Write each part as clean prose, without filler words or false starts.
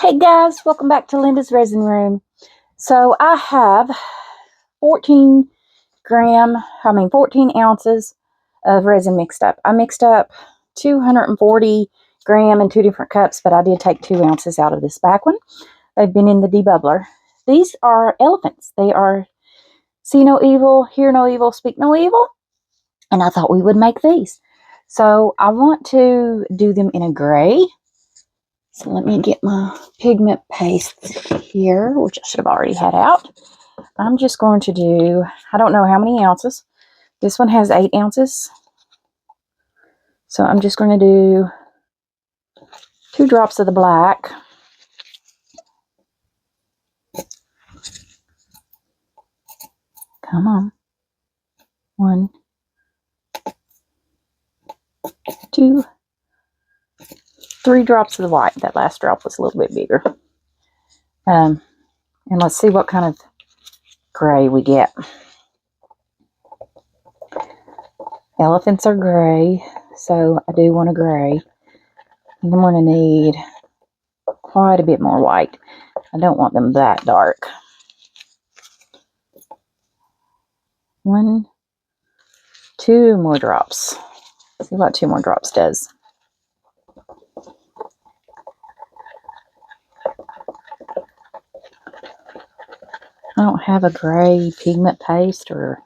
Hey guys, welcome back to Linda's Resin Room. So I have 14 ounces of resin mixed up. I mixed up 240 gram in two different cups, but I did take 2 ounces out of this back one. They've been in the debubbler. These are elephants. They are see no evil, hear no evil, speak no evil. And I thought we would make these. So I want to do them in a gray. So let me get my pigment paste here, which I should have already had out. I'm just going to do, I don't know how many ounces. This one has 8 ounces. So I'm just going to do 2 drops of the black. Come on. 1, 2, 3 drops of the white. That last drop was a little bit bigger. And let's see what kind of gray we get. Elephants are gray, so I do want a gray. And I'm going to need quite a bit more white. I don't want them that dark. 1, 2 more drops. Let's see what 2 more drops does. I don't have a gray pigment paste or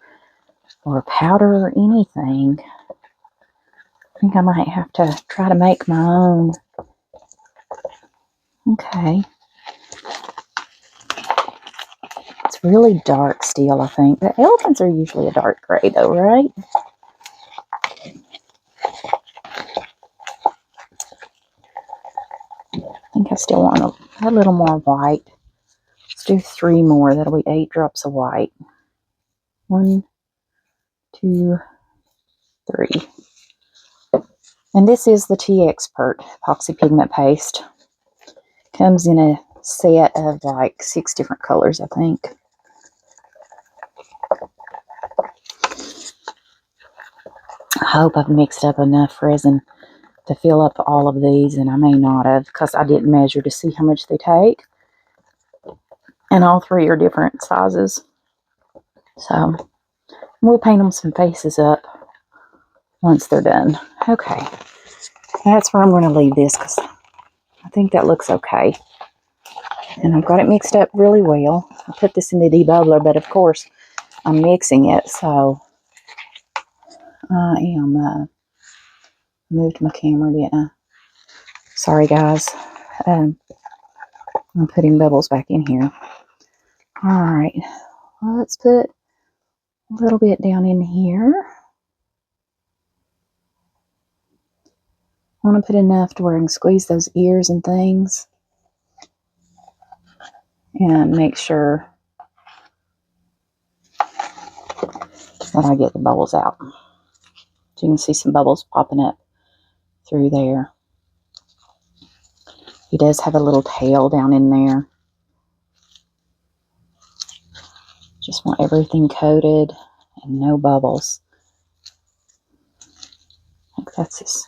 powder or anything. I think I might have to try to make my own. Okay. It's really dark still, I think. The elephants are usually a dark gray though, right? I think I still want a little more white. Let's do 3 more. That'll be 8 drops of white. 1, 2, 3. And this is the Tea Expert epoxy pigment paste. Comes in a set of like 6 different colors, I think. I hope I've mixed up enough resin to fill up all of these, and I may not have because I didn't measure to see how much they take. And all 3 are different sizes. So we'll paint them some faces up once they're done. Okay, that's where I'm going to leave this because I think that looks okay. And I've got it mixed up really well. I put this in the debubbler, but of course I'm mixing it, so I am moved my camera, didn't I? Sorry guys. I'm putting bubbles back in here. Alright, let's put a little bit down in here. I want to put enough to where I can squeeze those ears and things. And make sure that I get the bubbles out. So you can see some bubbles popping up through there. He does have a little tail down in there. Just want everything coated and no bubbles. I think that's his.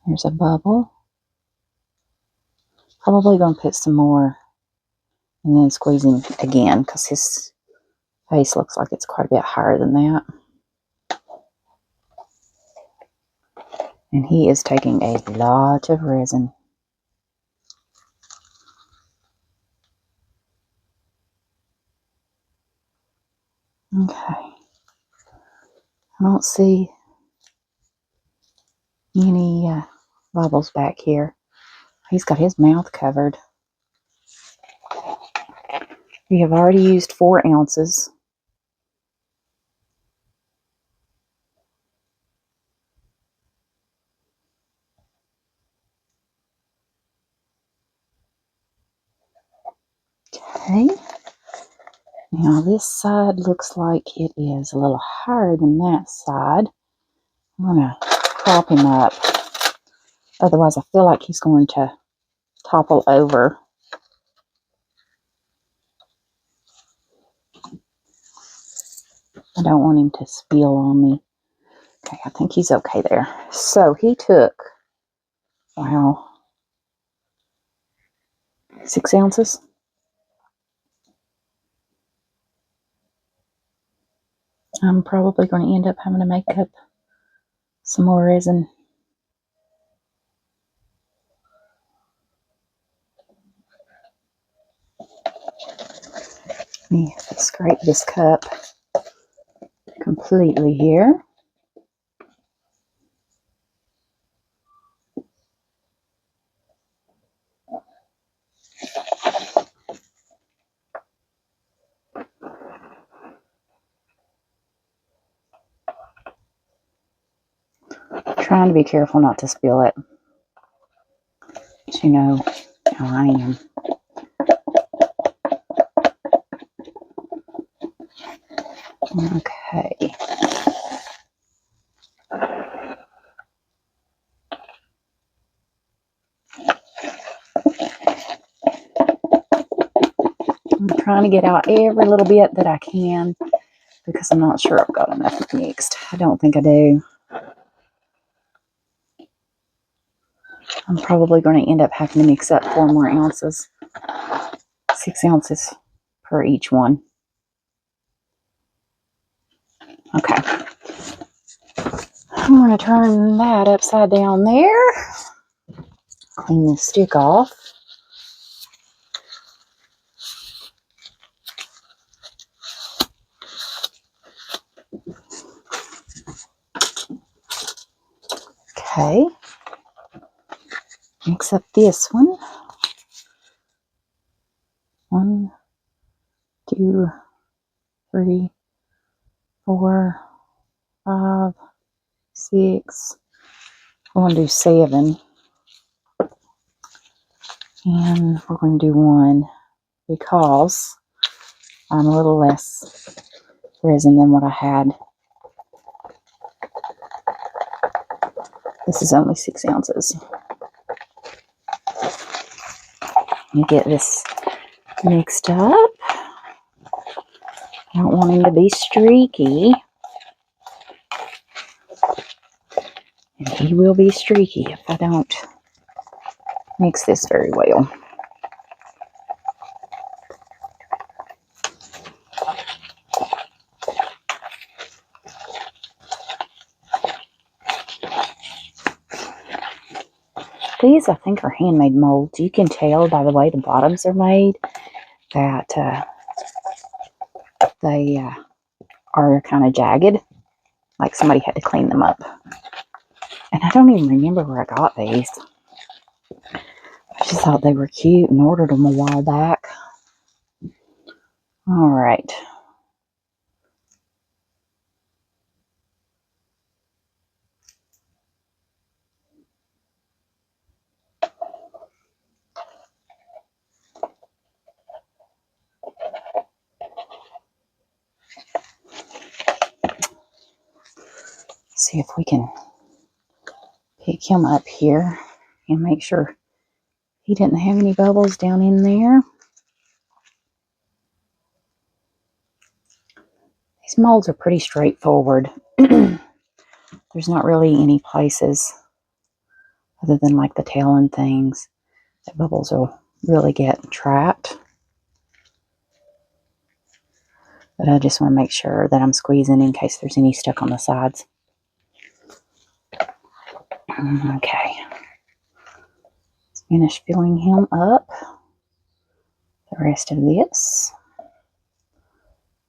Here's a bubble. Probably going to put some more and then squeeze him again because his face looks like it's quite a bit higher than that. And he is taking a lot of resin. Okay. I don't see any bubbles back here. He's got his mouth covered. We have already used 4 ounces. Okay. Now this side looks like it is a little higher than that side. I'm going to prop him up. Otherwise I feel like he's going to topple over. I don't want him to spill on me. Okay, I think he's okay there. So he took, wow, 6 ounces. I'm probably going to end up having to make up some more resin. Let me scrape this cup completely here. Trying to be careful not to spill it. But you know how I am. Okay. I'm trying to get out every little bit that I can because I'm not sure I've got enough mixed. I don't think I do. I'm probably going to end up having to mix up 4 more ounces. 6 ounces per each one. Okay. I'm going to turn that upside down there. Clean the stick off. Okay. Mix up this one. 1, 2, 3, 4, 5, 6. I want to do 7. And we're going to do 1 because I'm a little less resin than what I had. This is only 6 ounces. Let me get this mixed up. I don't want him to be streaky. And he will be streaky if I don't mix this very well. These, I think, are handmade molds. You can tell by the way the bottoms are made that they are kind of jagged, like somebody had to clean them up. And I don't even remember where I got these. I just thought they were cute and ordered them a while back. All right. See if we can pick him up here and make sure he didn't have any bubbles down in there. These molds are pretty straightforward. There's not really any places other than like the tail and things that bubbles will really get trapped. But I just want to make sure that I'm squeezing in case there's any stuck on the sides. Okay. Let's finish filling him up. The rest of this.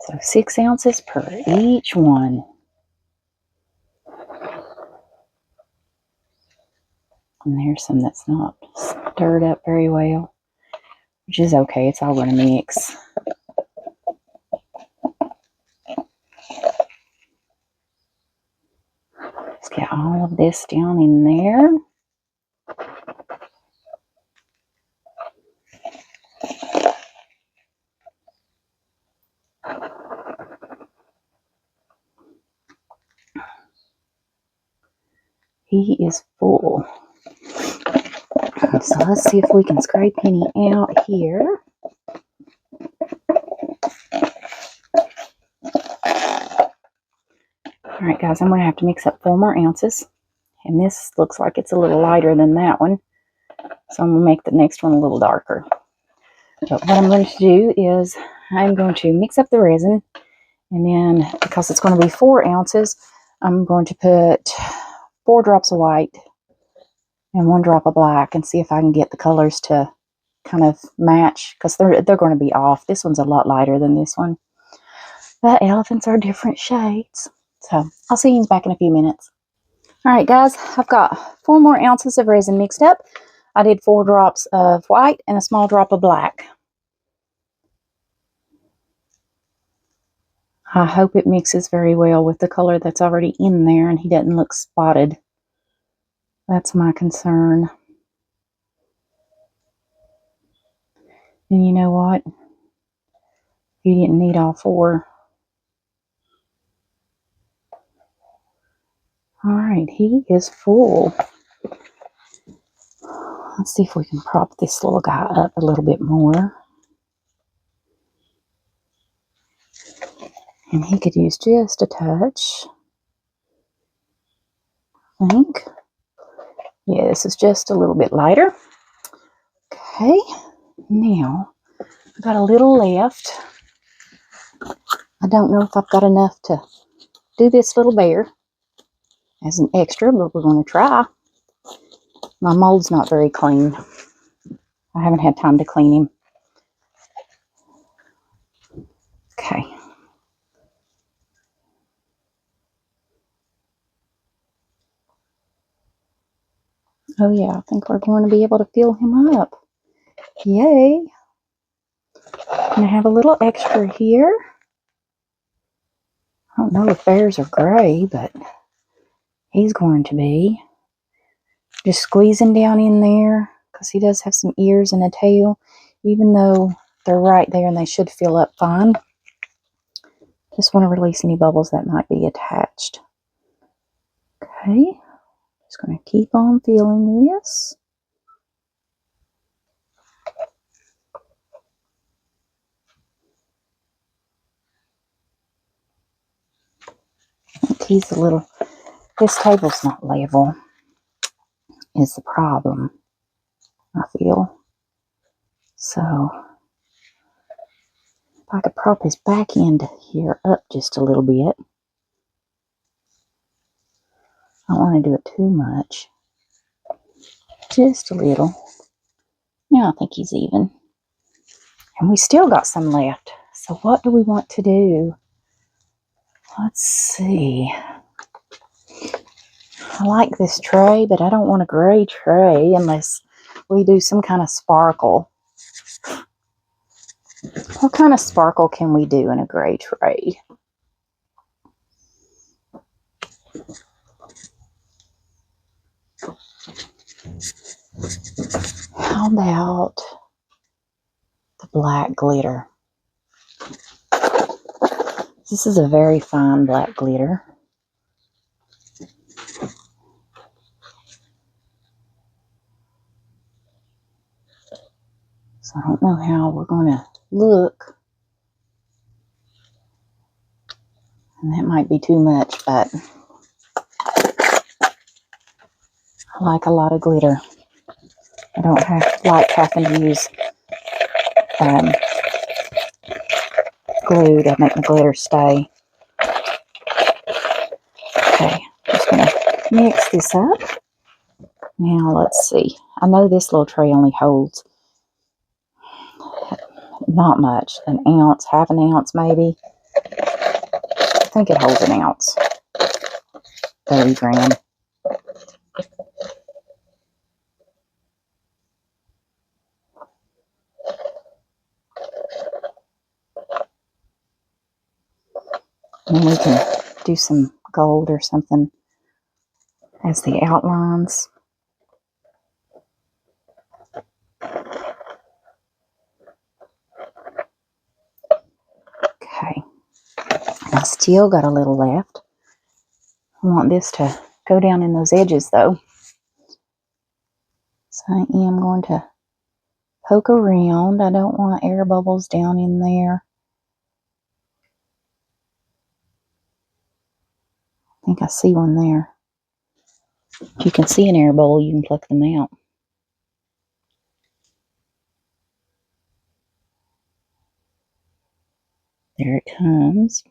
So 6 ounces per each one. And there's some that's not stirred up very well, which is okay. It's all going to mix. Let's get all of this down in there. He is full. So let's see if we can scrape any out here. Alright guys, I'm going to have to mix up 4 more ounces. And this looks like it's a little lighter than that one. So I'm going to make the next one a little darker. But what I'm going to do is I'm going to mix up the resin, and then because it's going to be 4 ounces, I'm going to put 4 drops of white and 1 drop of black and see if I can get the colors to kind of match, because they're going to be off. This one's a lot lighter than this one, but elephants are different shades. So I'll see you back in a few minutes. All right, guys, I've got 4 more ounces of resin mixed up. I did 4 drops of white and a small drop of black. I hope it mixes very well with the color that's already in there and he doesn't look spotted. That's my concern. And you know what? You didn't need all 4. All right, he is full. Let's see if we can prop this little guy up a little bit more. And he could use just a touch, I think. Yeah, this is just a little bit lighter. Okay, now I've got a little left. I don't know if I've got enough to do this little bear as an extra, but we're going to try. My mold's not very clean. I haven't had time to clean him. Okay. Oh yeah, I think we're going to be able to fill him up. Yay. And I have a little extra here. I don't know if bears are gray, but he's going to be. Just squeezing down in there, because he does have some ears and a tail, even though they're right there and they should fill up fine. Just want to release any bubbles that might be attached. Okay, just going to keep on filling this. I think he's a little, this table's not level, is the problem, I feel. So, if I could prop his back end here up just a little bit. I don't want to do it too much. Just a little. Now I think he's even. And we still got some left. So what do we want to do? Let's see. I like this tray, but I don't want a gray tray unless we do some kind of sparkle. What kind of sparkle can we do in a gray tray? How about the black glitter? This is a very fine black glitter. So I don't know how we're going to look. And that might be too much, but I like a lot of glitter. I don't like having to use glue to make the glitter stay. Okay, just going to mix this up. Now let's see. I know this little tray only holds not much, an ounce, half an ounce maybe. I think it holds an ounce, 30 gram. And we can do some gold or something as the outlines. Okay, I still got a little left. I want this to go down in those edges though. So I am going to poke around. I don't want air bubbles down in there. I think I see one there. If you can see an air bubble, you can pluck them out. There it comes.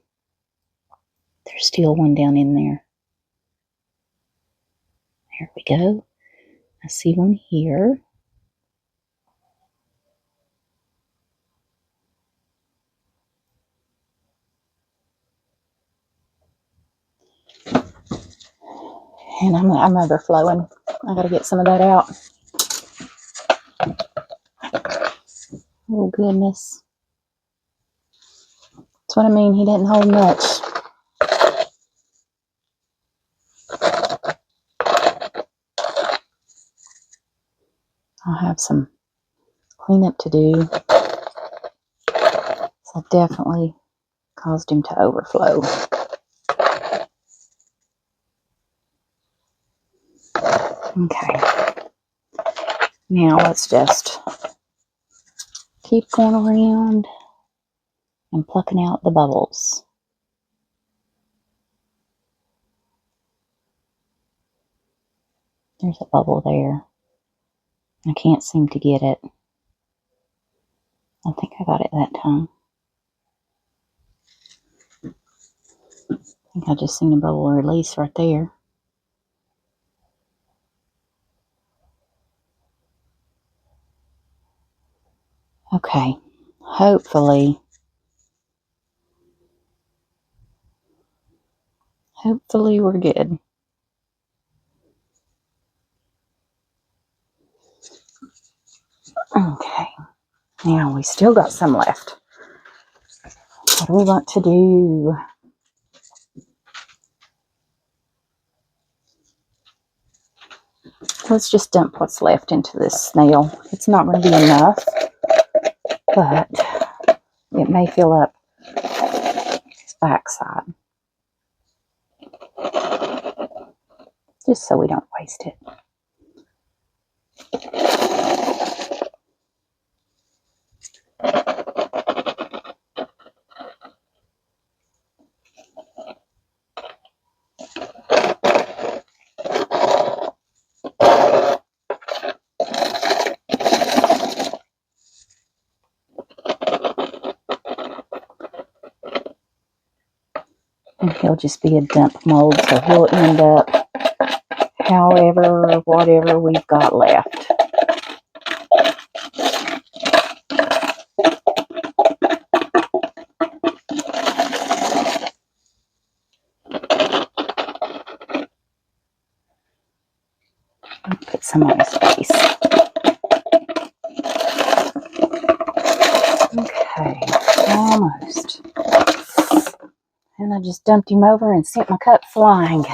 There's still one down in there. There we go. I see one here. And I'm overflowing. I gotta get some of that out. Oh goodness. That's what I mean. He didn't hold much. I'll have some cleanup to do. So I definitely caused him to overflow. Okay. Now let's just keep going around and plucking out the bubbles. There's a bubble there. I can't seem to get it. I think I got it that time. I think I just seen a bubble release right there. Okay. Hopefully we're good. Okay. Now we still got some left. What do we want to do? Let's just dump what's left into this snail. It's not going to be enough, but it may fill up his backside. Just so we don't waste it. And he'll just be a dump mold, so he'll end up however, whatever we've got left. Put some on his face. Okay, almost. And I just dumped him over and sent my cup flying.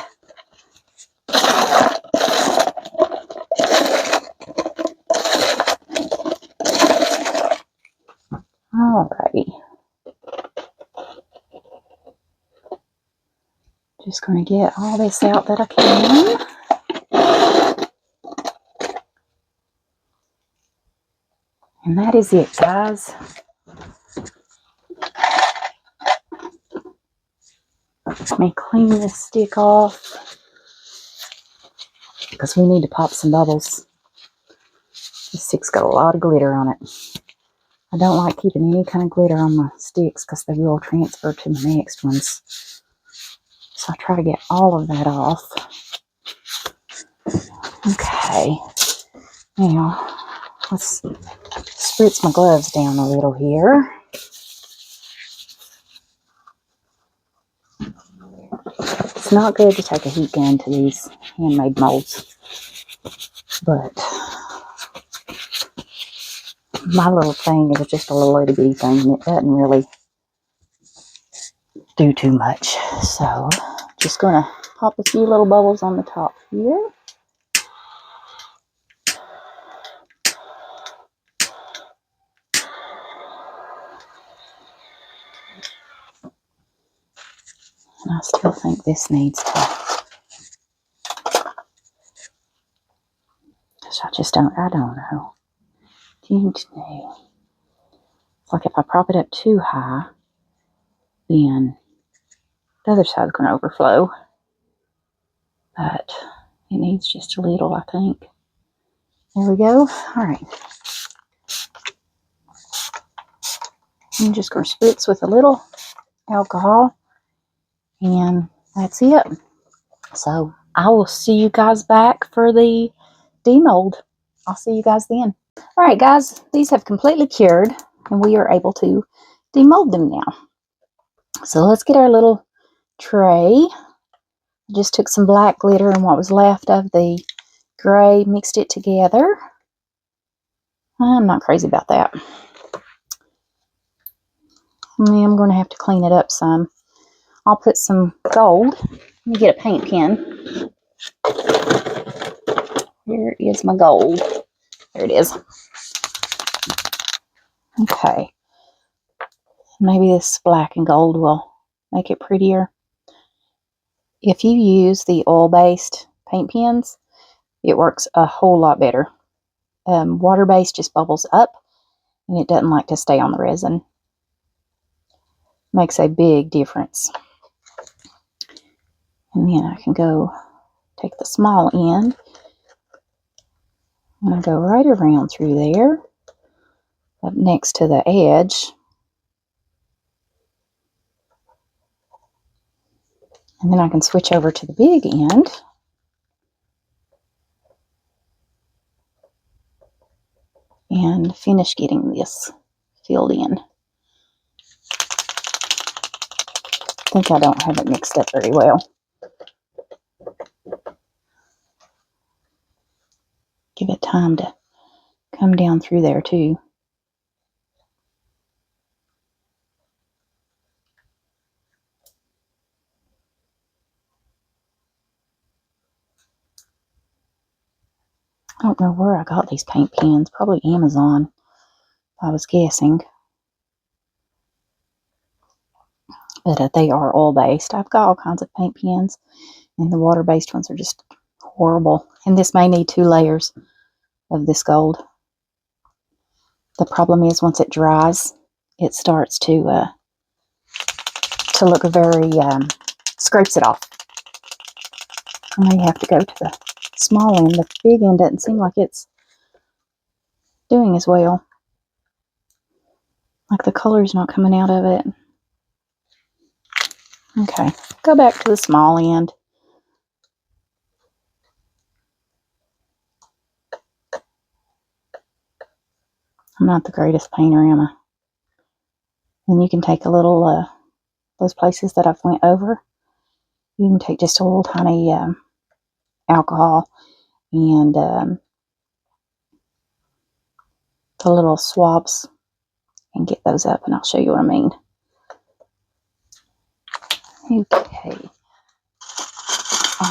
Alrighty. Just going to get all this out that I can. And that is it, guys. Let me clean this stick off because we need to pop some bubbles. This stick's got a lot of glitter on it. I don't like keeping any kind of glitter on my sticks because they will transfer to the next ones. So I try to get all of that off. Okay. Now, let's spritz my gloves down a little here. It's not good to take a heat gun to these handmade molds, but my little thing is just a little itty bitty thing and it doesn't really do too much. So just gonna pop a few little bubbles on the top here. And I still think this needs to, because I don't know. It's like if I prop it up too high, then the other side's going to overflow. But it needs just a little, I think. There we go. All right. I'm just going to spritz with a little alcohol, and that's it. So I will see you guys back for the demold. I'll see you guys then. All right, guys, these have completely cured, and we are able to demold them now. So let's get our little tray. I just took some black glitter and what was left of the gray, mixed it together. I'm not crazy about that. I'm going to have to clean it up some. I'll put some gold. Let me get a paint pen. Here is my gold. There it is. Okay. Maybe this black and gold will make it prettier. If you use the oil-based paint pens, it works a whole lot better. Water-based just bubbles up, and it doesn't like to stay on the resin. Makes a big difference. And then I can go take the small end, and I go right around through there, up next to the edge. And then I can switch over to the big end. And finish getting this filled in. I think I don't have it mixed up very well. Give it time to come down through there too. I don't know where I got these paint pens. Probably Amazon, I was guessing. But they are oil-based. I've got all kinds of paint pens, and the water-based ones are just horrible. And this may need 2 layers of this gold. The problem is once it dries, it starts to look very, scrapes it off. I may have to go to the small end. The big end doesn't seem like it's doing as well. Like the color's not coming out of it. Okay, go back to the small end. I'm not the greatest painter, am I? And you can take a little, those places that I've went over, you can take just a little tiny alcohol and the little swabs and get those up, and I'll show you what I mean. Okay.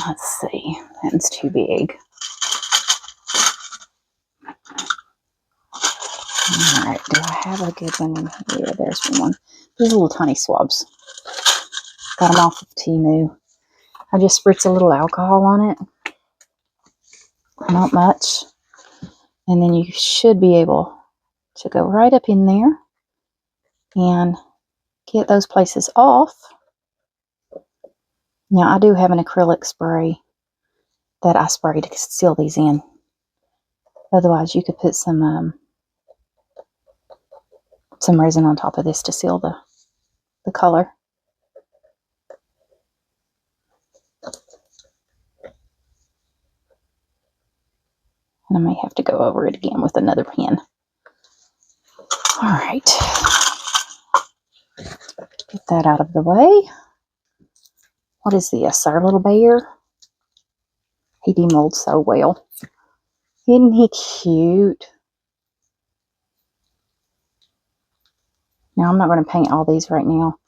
Let's see. That's too big. Alright, do I have a good one in here? There's one. These little tiny swabs. Got them off of Temu. I just spritz a little alcohol on it. Not much. And then you should be able to go right up in there and get those places off. Now, I do have an acrylic spray that I spray to seal these in. Otherwise, you could put some resin on top of this to seal the color. And I may have to go over it again with another pen. Alright. Get that out of the way. What is this? Our little bear? He demolds so well. Isn't he cute? Now, I'm not going to paint all these right now.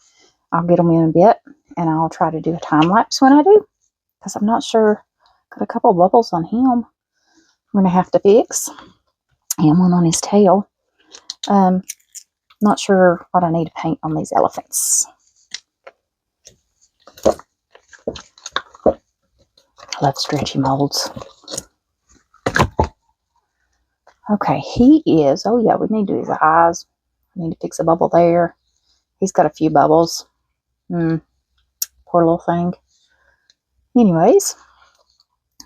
I'll get them in a bit, and I'll try to do a time lapse when I do, because I'm not sure. Got a couple bubbles on him I'm going to have to fix, and one on his tail. Not sure what I need to paint on these elephants. I love stretchy molds. Okay, he is, oh yeah, we need to do his eyes. I need to fix a bubble there. He's got a few bubbles. Poor little thing. Anyways,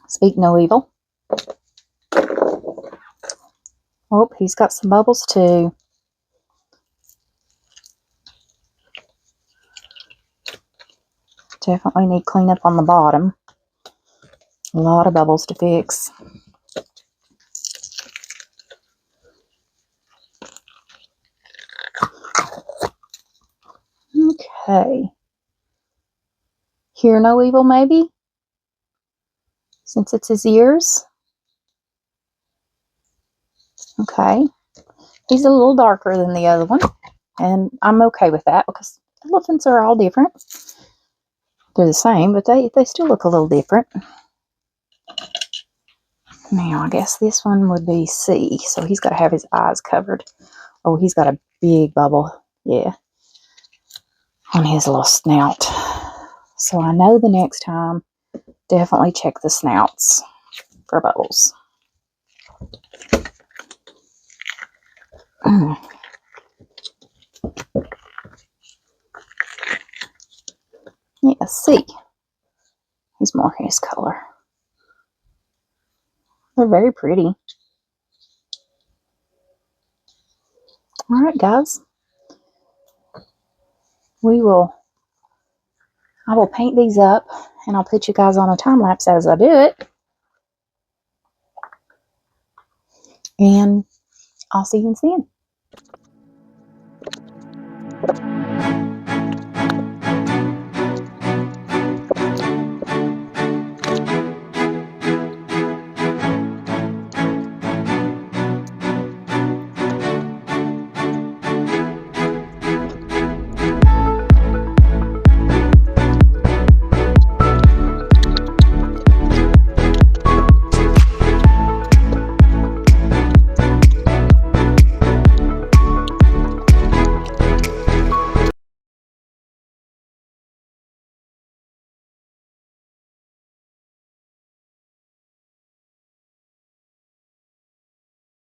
speak no evil. Oh, he's got some bubbles too. Definitely need cleanup on the bottom. A lot of bubbles to fix. Okay. Hear no evil, maybe? Since it's his ears. Okay. He's a little darker than the other one. And I'm okay with that because elephants are all different. They're the same, but they still look a little different. Now, I guess this one would be C. So he's got to have his eyes covered. Oh, he's got a big bubble. Yeah. On his little snout. So I know the next time, definitely check the snouts for bubbles. Yeah, C. He's more his color. They're very pretty. Alright, guys. I will paint these up and I'll put you guys on a time lapse as I do it. And I'll see you then.